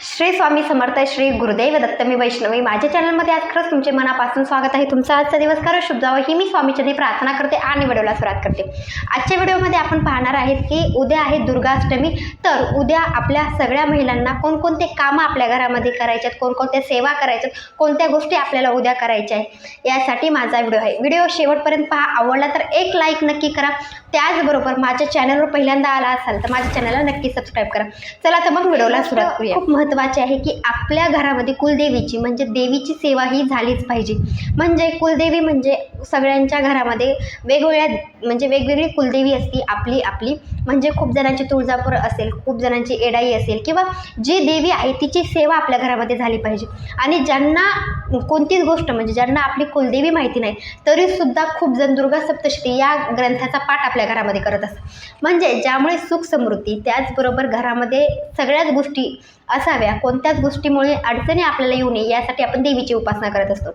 श्री स्वामी समर्थ, श्री गुरुदेव दत्त, मी वैष्णवी. माझ्या चॅनलमध्ये आज खरंच तुमचे मनापासून स्वागत आहे. तुमचा आजचा दिवस खरंच शुभ जावं ही मी स्वामीचरणी प्रार्थना करते आणि व्हिडिओला सुरुवात करते. आजच्या व्हिडिओमध्ये आपण पाहणार आहेत की उद्या आहे दुर्गाष्टमी. तर उद्या आपल्या सगळ्या महिलांना कोणकोणते कामं आपल्या घरामध्ये करायचे आहेत, कोणकोणत्या सेवा करायच्यात, कोणत्या गोष्टी आपल्याला उद्या करायच्या आहे, यासाठी माझा व्हिडिओ आहे. व्हिडिओ शेवटपर्यंत पहा. आवडला तर एक लाईक नक्की करा. त्याचबरोबर माझ्या चॅनलवर पहिल्यांदा आला असाल तर माझ्या चॅनलला नक्की सबस्क्राईब करा. चला तर मग व्हिडिओला सुरुवात करूया. खूप महत्त्वाचे आहे की आपल्या घरामध्ये कुलदेवीची म्हणजे देवीची सेवा ही झालीच पाहिजे. म्हणजे कुलदेवी म्हणजे सगळ्यांच्या घरामध्ये वेगवेगळी कुलदेवी असती आपली. म्हणजे खूप जणांची तुळजापूर असेल, खूप जणांची एडाई असेल, किंवा जी देवी आहे तिची सेवा आपल्या घरामध्ये झाली पाहिजे. आणि ज्यांना कोणतीच गोष्ट म्हणजे ज्यांना आपली कुलदेवी माहिती नाही तरीसुद्धा खूप जण दुर्गा सप्तशती या ग्रंथाचा पाठ आपल्या घरामध्ये करत असतात. म्हणजे ज्यामुळे सुख समृद्धी, त्याचबरोबर घरामध्ये सगळ्याच गोष्टी असाव्या, कोणत्याच गोष्टीमुळे अडचणी आपल्याला येऊ नये यासाठी आपण देवीची उपासना करत असतो.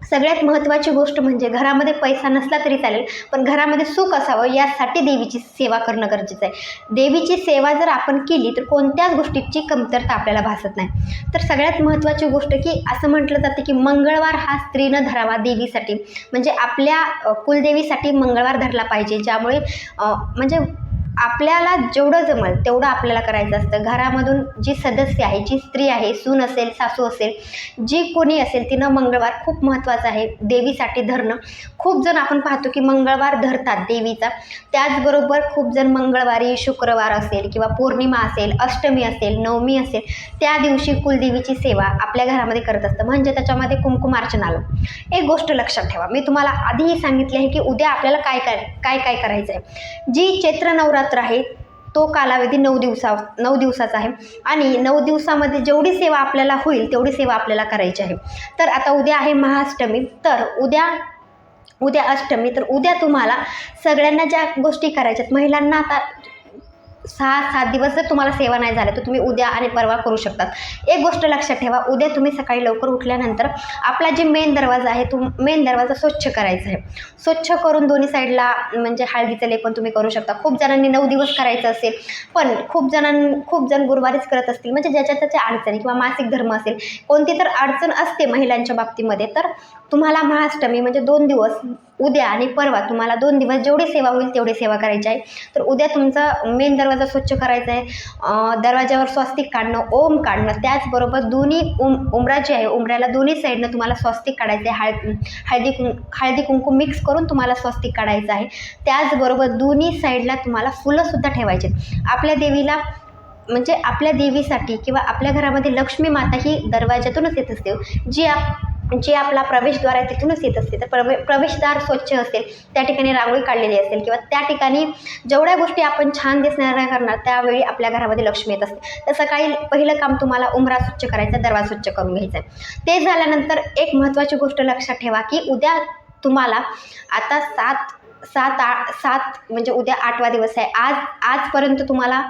सगळ्यात महत्त्वाची गोष्ट म्हणजे घरामध्ये पैसा नसला तरी चालेल, पण घरामध्ये सुख असावं यासाठी देवीची सेवा करणं गरजेचं आहे. देवीची सेवा जर आपण केली तर कोणत्याच गोष्टीची कमतरता आपल्याला भासत नाही. तर सगळ्यात महत्त्वाची गोष्ट की असं म्हटलं जातं की मंगळवार हा स्त्रीनं धरावा देवीसाठी. म्हणजे आपल्या कुलदेवीसाठी मंगळवार धरला पाहिजे. ज्यामुळे म्हणजे आपल्याला जेवढं जमेल तेवढं आपल्याला करायचं असतं. घरामधून जी सदस्य आहे, जी स्त्री आहे, सून असेल, सासू असेल, जी कोणी असेल, तिनं मंगळवार खूप महत्त्वाचं आहे देवीसाठी धरणं. खूप जण आपण पाहतो की मंगळवार धरतात देवीचा. त्याचबरोबर खूप जण मंगळवारी, शुक्रवार असेल किंवा पौर्णिमा असेल, अष्टमी असेल, नवमी असेल, त्या दिवशी कुलदेवीची सेवा आपल्या घरामध्ये करत असतं. म्हणजे त्याच्यामध्ये कुंकुमार्चन आलं. एक गोष्ट लक्षात ठेवा, मी तुम्हाला आधीही सांगितले आहे की उद्या आपल्याला काय करायचं आहे. जी चैत्र नवरात्र आहे तो कालावधी 9 दिवसाचा आहे. आणि 9 दिवसामध्ये जेवढी सेवा आपल्याला होईल तेवढी सेवा आपल्याला करायची आहे. तर आता उद्या आहे महाअष्टमी. तर उद्या अष्टमी. तर उद्या तुम्हाला सगळ्यांना ज्या गोष्टी करायच्यात, महिलांना आता 6-7 दिवस जर तुम्हाला सेवा नाही झाल्या तर तुम्ही उद्या आणि परवा करू शकतात. एक गोष्ट लक्षात ठेवा, उद्या तुम्ही सकाळी लवकर उठल्यानंतर आपला जे मेन दरवाजा आहे तो मेन दरवाजा स्वच्छ करायचा आहे. स्वच्छ करून दोन्ही साईडला म्हणजे हळदीचं लेपन तुम्ही करू शकता. खूप जणांनी 9 दिवस करायचं असेल, पण खूप जण गुरुवारीच करत असतील. म्हणजे ज्याच्या त्याच्या अडचणी किंवा मासिक धर्म असेल, कोणती तर अडचण असते महिलांच्या बाबतीमध्ये, तर तुम्हाला महाअष्टमी म्हणजे 2 दिवस उद्या आणि परवा तुम्हाला 2 दिवस जेवढी सेवा होईल तेवढी सेवा करायची आहे. तर उद्या तुमचा मेन दरवाजा स्वच्छ करायचा आहे. दरवाजावर स्वस्तिक काढणं, ओम काढणं, त्याचबरोबर दोन्ही उंबरा जी आहे उंबऱ्याला दोन्ही साईडनं तुम्हाला स्वस्तिक काढायचं आहे. हळदी कुंकू मिक्स करून तुम्हाला स्वस्तिक काढायचं आहे. त्याचबरोबर दोन्ही साईडला तुम्हाला फुलंसुद्धा ठेवायचे. आपल्या देवीला म्हणजे आपल्या देवीसाठी किंवा आपल्या घरामध्ये लक्ष्मी माता ही दरवाजातूनच येत असते. जी आपला प्रवेशद्वार आहे तिथूनच येत असते. तर प्रवेशद्वार स्वच्छ असेल, त्या ठिकाणी रांगोळी काढलेली असेल किंवा त्या ठिकाणी जेवढ्या गोष्टी आपण छान दिसणाऱ्या करणार त्यावेळी आपल्या घरामध्ये लक्ष्मी येत असते. तर सकाळी पहिलं काम तुम्हाला उंबरा स्वच्छ करायचा, दरवाजा स्वच्छ करून घ्यायचा आहे. ते झाल्यानंतर एक महत्त्वाची गोष्ट लक्षात ठेवा की उद्या तुम्हाला आता 7 म्हणजे उद्या 8वा दिवस आहे. आजपर्यंत तुम्हाला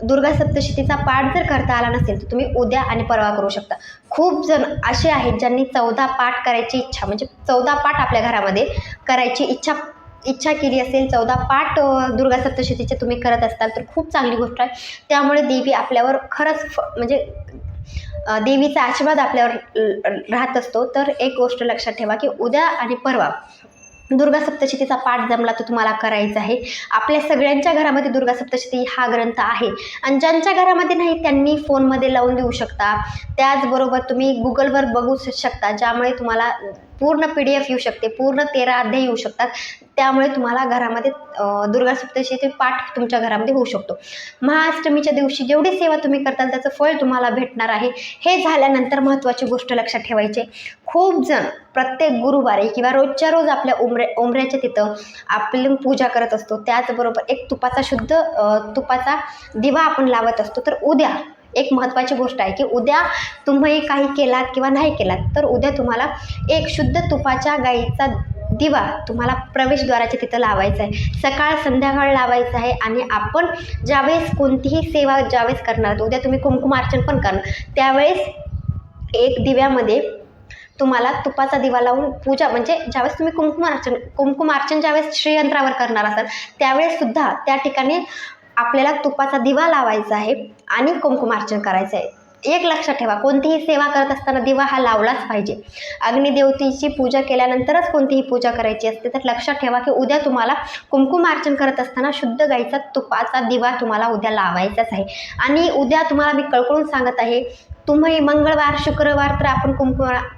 दुर्गा सप्तशतीचा पाठ जर करता आला नसेल तर तुम्ही उद्या आणि परवा करू शकता. खूप जण असे आहेत ज्यांनी 14 पाठ करायची इच्छा म्हणजे 14 पाठ आपल्या घरामध्ये करायची इच्छा केली असेल. 14 पाठ दुर्गा सप्तशतीचे तुम्ही करत असताल तर खूप चांगली गोष्ट आहे. त्यामुळे देवी आपल्यावर खरंच म्हणजे देवीचा आशीर्वाद आपल्यावर राहत असतो. तर एक गोष्ट लक्षात ठेवा की उद्या आणि परवा दुर्गा सप्तशतीचा पाठ जमला तर तुम्हाला करायचा आहे. आपल्या सगळ्यांच्या घरामध्ये दुर्गा सप्तशती हा ग्रंथ आहे. आणि ज्यांच्या घरामध्ये नाही त्यांनी फोनमध्ये लावून देऊ शकता. त्याचबरोबर तुम्ही गुगलवर बघू शकता, ज्यामुळे तुम्हाला पूर्ण PDF येऊ शकते, पूर्ण 13 अध्याय येऊ शकतात. त्यामुळे तुम्हाला घरामध्ये दुर्गा सप्तशती पाठ तुमच्या घरामध्ये होऊ शकतो. महाअष्टमीच्या दिवशी जेवढी सेवा तुम्ही करताल त्याचं फळ तुम्हाला भेटणार आहे. हे झाल्यानंतर महत्त्वाची गोष्ट लक्षात ठेवायची, खूप जण प्रत्येक गुरुवारी किंवा रोजच्या रोज आपल्या उंबऱ्याच्या तिथं आपली पूजा करत असतो. त्याचबरोबर एक तुपाचा दिवा आपण लावत असतो. तर उद्या एक महत्त्वाची गोष्ट आहे की उद्या तुम्ही काही केलात किंवा नाही केलात तर उद्या तुम्हाला एक शुद्ध तुपाच्या गाईचा दिवा तुम्हाला प्रवेशद्वाराच्या तिथं लावायचा आहे. सकाळ संध्याकाळ लावायचं आहे. आणि आपण ज्यावेळेस कोणतीही सेवा ज्यावेळेस करणार, उद्या तुम्ही कुंकुमार्चन पण करणार, त्यावेळेस एक दिव्यामध्ये तुम्हाला तुपाचा दिवा लावून पूजा म्हणजे ज्यावेळेस तुम्ही कुंकुमार्चन ज्यावेळेस श्रीयंत्रावर करणार असाल त्यावेळेस सुद्धा त्या ठिकाणी आपल्याला तुपाचा दिवा लावायचा आहे आणि कुंकुमार्चन करायचं आहे. एक लक्षात ठेवा, कोणतीही सेवा करत असताना दिवा हा लावलाच पाहिजे. अग्निदेवतेची पूजा केल्यानंतरच कोणतीही पूजा करायची असते. तर लक्षात ठेवा की उद्या तुम्हाला कुंकुमार्चन करत असताना शुद्ध गाईचा तुपाचा दिवा तुम्हाला उद्या लावायचाच आहे. आणि उद्या तुम्हाला मी कळकळून सांगत आहे, तुम्ही मंगळवार शुक्रवार तर आपण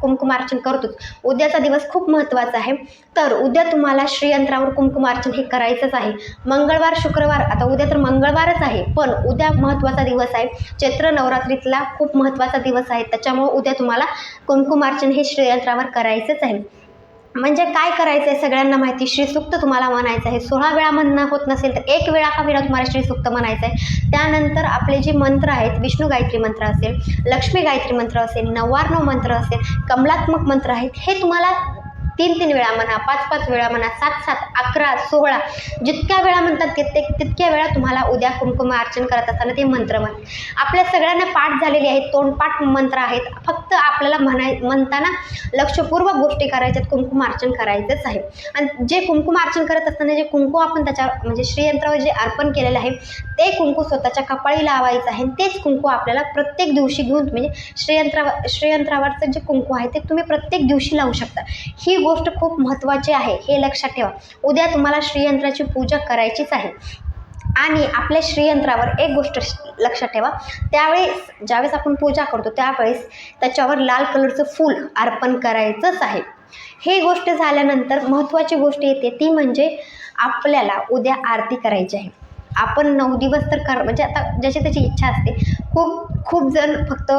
कुंकुमार्चन करतोच. उद्याचा दिवस खूप महत्त्वाचा आहे. तर उद्या तुम्हाला श्रीयंत्रावर कुंकुमार्चन हे करायचंच आहे. मंगळवार शुक्रवार, आता उद्या तर मंगळवारच आहे, पण उद्या महत्त्वाचा दिवस आहे. चैत्र नवरात्रीतला खूप महत्त्वाचा दिवस आहे. त्याच्यामुळे उद्या तुम्हाला कुंकुमार्चन हे श्रीयंत्रावर करायचंच आहे. म्हणजे काय करायचं आहे सगळ्यांना माहिती, श्रीसूक्त तुम्हाला म्हणायचं आहे. 16 वेळा म्हणणं होत नसेल तर 1 वेळा का वेळा तुम्हाला श्रीसूक्त म्हणायचं आहे. त्यानंतर आपले जे मंत्र आहेत, विष्णू गायत्री मंत्र असेल, लक्ष्मी गायत्री मंत्र असेल, 99 मंत्र असेल, कमलात्मक मंत्र आहेत, हे तुम्हाला 3-3 वेळा म्हणा, 5-5 वेळा म्हणा, 7-7, 11, 16 जितक्या वेळा म्हणतात तितक्या वेळा तुम्हाला उद्या कुंकुमार्चन करत असताना ते मंत्र म्हणा. आपल्या सगळ्यांना पाठ झालेले आहेत, तोंडपाठ मंत्र आहेत. फक्त आपल्याला म्हणताना लक्षपूर्वक गोष्टी करायच्यात, कुंकुमार्चन करायचंच आहे. आणि जे कुंकुमार्चन करत असताना जे कुंकू आपण त्याच्या म्हणजे श्रीयंत्रावर जे अर्पण केलेलं आहे ते कुंकू स्वतःच्या कपाळी लावायचं आहे. तेच कुंकू आपल्याला प्रत्येक दिवशी घेऊन म्हणजे श्रीयंत्रावरचं जे कुंकू आहे ते तुम्ही प्रत्येक दिवशी लावू शकता. ही गोष्ट खूप महत्त्वाची आहे, हे लक्षात ठेवा. उद्या तुम्हाला श्रीयंत्राची पूजा करायचीच आहे. आणि आपल्या श्रीयंत्रावर एक गोष्ट लक्षात ठेवा, त्यावेळेस ज्यावेळेस आपण पूजा करतो त्यावेळेस त्याच्यावर लाल कलरचं फूल अर्पण करायचंच आहे. ही गोष्ट झाल्यानंतर महत्त्वाची गोष्ट येते ती म्हणजे आपल्याला उद्या आरती करायची आहे. आपण 9 दिवस तर म्हणजे आता ज्याची त्याची इच्छा असते. खूप जण फक्त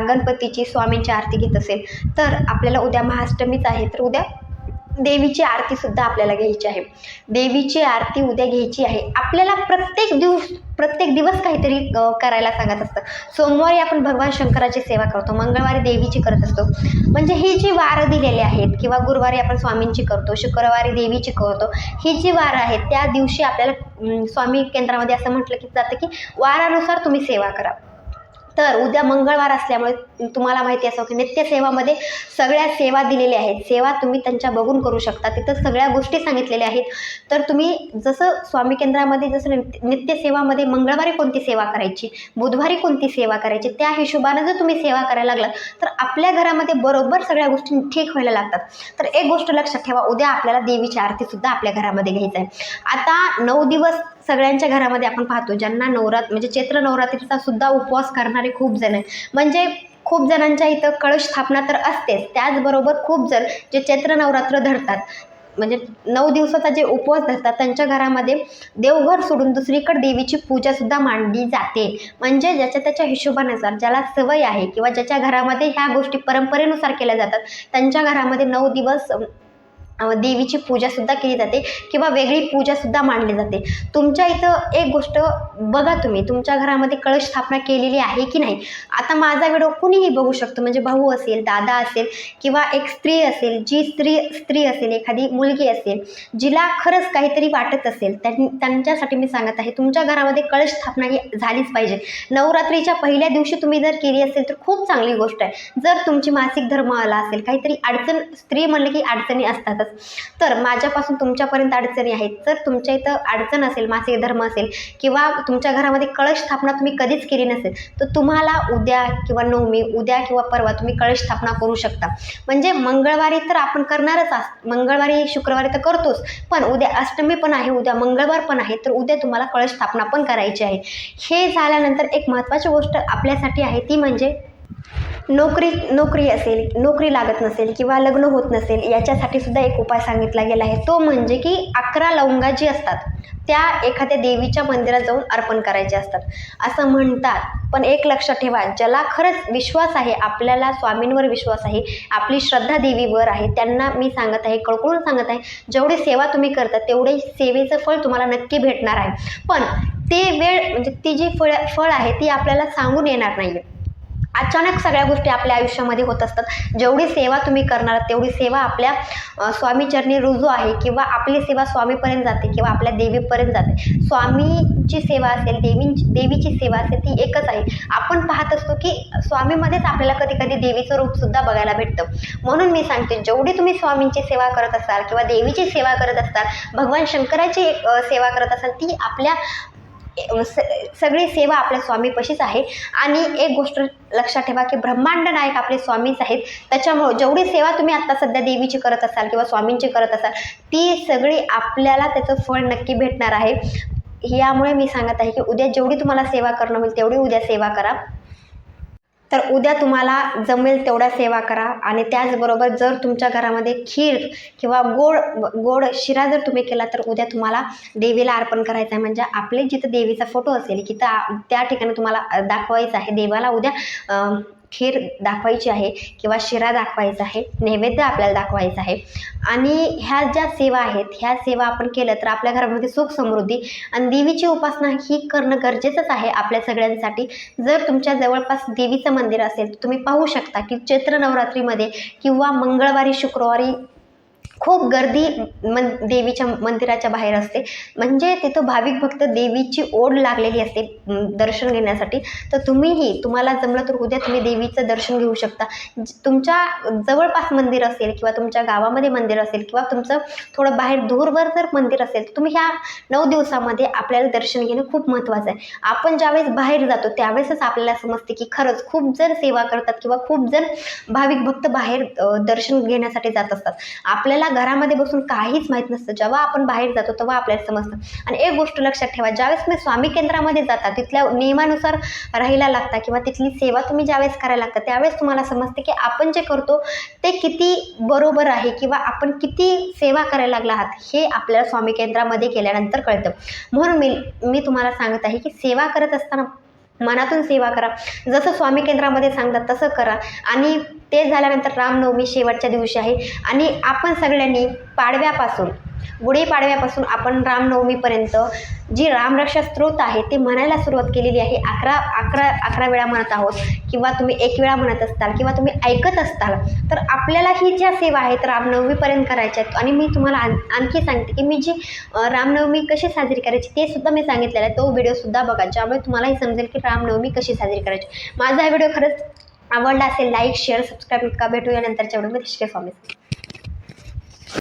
गणपतीची स्वामींची आरती घेत असेल तर आपल्याला उद्या महाअष्टमीच आहे, तर उद्या देवीची आरतीसुद्धा आपल्याला घ्यायची आहे. देवीची आरती उद्या घ्यायची आहे. आपल्याला प्रत्येक दिवस काहीतरी करायला सांगत असतं. सोमवारी आपण भगवान शंकराची सेवा करतो, मंगळवारी देवीची करत असतो. म्हणजे ही जी वारं दिलेली आहेत किंवा गुरुवारी आपण स्वामींची करतो, शुक्रवारी देवीची करतो. ही जी वारं आहेत त्या दिवशी आपल्याला स्वामी केंद्रामध्ये असं म्हटलं की जातं की वारानुसार तुम्ही सेवा करा. तर उद्या मंगळवार असल्यामुळे तुम्हाला माहिती असावं की नित्यसेवामध्ये सगळ्या सेवा दिलेल्या आहेत. सेवा तुम्ही त्यांच्या बघून करू शकता, तिथं सगळ्या गोष्टी सांगितलेल्या आहेत. तर तुम्ही जसं स्वामी केंद्रामध्ये जसं नित्यसेवामध्ये मंगळवारी कोणती सेवा करायची, बुधवारी कोणती सेवा करायची, त्या हिशोबानं जर तुम्ही सेवा करायला लागलात तर आपल्या घरामध्ये बरोबर सगळ्या गोष्टी ठीक व्हायला लागतात. तर एक गोष्ट लक्षात ठेवा, उद्या आपल्याला देवीची आरतीसुद्धा आपल्या घरामध्ये घ्यायचं आहे. आता 9 दिवस सगळ्यांच्या घरामध्ये आपण पाहतो, ज्यांना म्हणजे चैत्र नवरात्रीचा सुद्धा उपवास करणारे खूप जण आहेत. म्हणजे खूप जणांच्या इथं कळश स्थापना तर असतेच, त्याचबरोबर खूप जण जे चैत्र नवरात्र धरतात म्हणजे 9 दिवसाचा जे उपवास धरतात त्यांच्या घरामध्ये देवघर सोडून दुसरीकडे देवीची पूजासुद्धा मांडली जाते. म्हणजे ज्याच्या त्याच्या हिशोबानुसार ज्याला सवय आहे किंवा ज्याच्या घरामध्ये ह्या गोष्टी परंपरेनुसार केल्या जातात त्यांच्या घरामध्ये 9 दिवस देवीची पूजासुद्धा केली जाते किंवा वेगळी पूजासुद्धा मांडली जाते. तुमच्या इथं एक गोष्ट बघा, तुम्ही तुमच्या घरामध्ये कळश स्थापना केलेली आहे की नाही. आता माझा व्हिडिओ कुणीही बघू शकतो, म्हणजे भाऊ असेल, दादा असेल किंवा एक स्त्री असेल, जी स्त्री असेल, एखादी मुलगी असेल जिला खरंच काहीतरी वाटत असेल त्यांच्यासाठी मी सांगत आहे, तुमच्या घरामध्ये कळश स्थापना ही झालीच पाहिजे. नवरात्रीच्या पहिल्या दिवशी तुम्ही जर केली असेल तर खूप चांगली गोष्ट आहे. जर तुमची मासिक धर्म आला असेल, काहीतरी अडचण, स्त्री म्हणलं की अडचणी असतातच, तर माझ्यापासून तुमच्यापर्यंत अडचणी आहेत. जर तुमच्या इथं अडचण असेल, मासिक धर्म असेल किंवा तुमच्या घरामध्ये कळश स्थापना तुम्ही कधीच केली नसेल तर तुम्हाला उद्या किंवा नवमी, उद्या किंवा परवा तुम्ही कळश स्थापना करू शकता. म्हणजे मंगळवारी तर आपण करणारच, मंगळवारी शुक्रवारी तर करतोच, पण उद्या अष्टमी पण आहे, उद्या मंगळवार पण आहे, तर उद्या तुम्हाला कळश स्थापना पण करायची आहे. हे झाल्यानंतर एक महत्त्वाची गोष्ट आपल्यासाठी आहे ती म्हणजे नोकरी असेल, नोकरी लागत नसेल किंवा लग्न होत नसेल, याच्यासाठी सुद्धा एक उपाय सांगितला गेला आहे. तो म्हणजे की 11 लवंगा जी असतात त्या एखाद्या देवीच्या मंदिरात जाऊन अर्पण करायचे असतात असं म्हणतात. पण एक लक्षात ठेवा, ज्याला खरंच विश्वास आहे, आपल्याला स्वामींवर विश्वास आहे, आपली श्रद्धा देवीवर आहे, त्यांना मी सांगत आहे, कळकळून सांगत आहे, जेवढी सेवा तुम्ही करता तेवढे सेवेचं फळ तुम्हाला नक्की भेटणार आहे. पण ते वेळ म्हणजे ती जी फळ आहे ती आपल्याला सांगून येणार नाही. अचानक सगळ्या गोष्टी आपल्या आयुष्यामध्ये होत असतात. जेवढी सेवा तुम्ही करणार तेवढी सेवा आपल्या स्वामीचरणी रुजू आहे किंवा आपली सेवा स्वामीपर्यंत जाते किंवा आपल्या देवीपर्यंत जाते. स्वामीची सेवा असेल, देवीची सेवा असेल, ती एकच आहे. आपण पाहत असतो की स्वामीमध्येच आपल्याला कधी कधी देवीचं रूपसुद्धा बघायला भेटतं. म्हणून मी सांगते, जेवढी तुम्ही स्वामींची सेवा करत असाल किंवा देवीची सेवा करत असाल, भगवान शंकराची सेवा करत असाल, ती आपल्या सगळी सेवा आपल्या स्वामीपाशीच आहे. आणि एक गोष्ट लक्षात ठेवा की ब्रह्मांड नायक आपले स्वामीच आहेत. त्याच्यामुळे जेवढी सेवा तुम्ही आता सध्या देवीची करत असाल किंवा स्वामींची करत असाल ती सगळी आपल्याला त्याचं फळ नक्की भेटणार आहे. यामुळे मी सांगत आहे की उद्या जेवढी तुम्हाला सेवा करणं होईल तेवढी उद्या सेवा करा. तर उद्या तुम्हाला जमेल तेवढा सेवा करा. आणि त्याचबरोबर जर तुमच्या घरामध्ये खीर किंवा गोड शिरा जर तुम्ही केला तर उद्या तुम्हाला देवीला अर्पण करायचं आहे. म्हणजे आपले जिथं देवीचा फोटो असेल की त्या ठिकाणी तुम्हाला दाखवायचं आहे. देवाला उद्या खीर दाखवायची आहे किंवा शिरा दाखवायचा आहे, नैवेद्य आपल्याला दाखवायचं आहे. आणि ह्या ज्या सेवा आहेत ह्या सेवा आपण केल्या तर आपल्या घरामध्ये सुख समृद्धी आणि देवीची उपासना ही करणं गरजेचंच आहे आपल्या सगळ्यांसाठी. जर तुमच्या जवळपास देवीचं मंदिर असेल तर तुम्ही पाहू शकता की चैत्र नवरात्रीमध्ये किंवा मंगळवारी शुक्रवारी खूप गर्दी देवीच्या मंदिराच्या बाहेर असते. म्हणजे तिथं भाविक भक्त देवीची ओढ लागलेली असते दर्शन घेण्यासाठी. तर तुम्हाला जमलं तर उद्या तुम्ही देवीचं दर्शन घेऊ शकता. तुमच्या जवळपास मंदिर असेल किंवा तुमच्या गावामध्ये मंदिर असेल किंवा तुमचं थोडं बाहेर दूरवर जर मंदिर असेल तर तुम्ही ह्या 9 दिवसामध्ये आपल्याला दर्शन घेणं खूप महत्त्वाचं आहे. आपण ज्यावेळेस बाहेर जातो त्यावेळेसच आपल्याला समजते की खरंच खूप जण सेवा करतात किंवा खूप जण भाविक भक्त बाहेर दर्शन घेण्यासाठी जात असतात. आपल्याला घरामध्ये बसून काहीच माहीत नसतं. जेव्हा आपण बाहेर जातो तेव्हा आपल्याला समजतं. आणि एक गोष्ट लक्षात ठेवा, ज्यावेळेस तुम्ही स्वामी केंद्रामध्ये जाता तिथल्या नियमानुसार राहायला लागता किंवा तिथली सेवा तुम्ही ज्यावेळेस करायला लागता त्यावेळेस तुम्हाला समजते की आपण जे करतो ते किती बरोबर आहे किंवा आपण किती सेवा करायला लागला आहात हे आपल्याला स्वामी केंद्रामध्ये केल्यानंतर कळतं. म्हणून मी तुम्हाला सांगत आहे की सेवा करत असताना मनातून सेवा करा. जसं स्वामी केंद्रामध्ये सांगतात तसं करा. आणि ते झाल्यानंतर रामनवमी शेवटच्या दिवशी आहे आणि आपण सगळ्यांनी गुढीपाडव्यापासून आपण रामनवमीपर्यंत जी रामरक्षा स्तोत्र आहे ते म्हणायला सुरुवात केलेली आहे. 11 वेळा म्हणत आहोत किंवा तुम्ही 1 वेळा म्हणत असताल किंवा तुम्ही ऐकत असताल तर आपल्याला ही ज्या सेवा आहेत रामनवमीपर्यंत करायच्या आहेत. आणि मी तुम्हाला आणखी सांगते की मी जी रामनवमी कशी साजरी करायची ते सुद्धा मी सांगितलेलं आहे. तो व्हिडिओसुद्धा बघा ज्यामुळे तुम्हालाही समजेल की रामनवमी कशी साजरी करायची. माझा हा व्हिडिओ खरंच आवडला असेल लाईक शेअर सबस्क्राईब नका. भेटूया नंतरच्या व्हिडिओमध्ये. श्री स्वामी.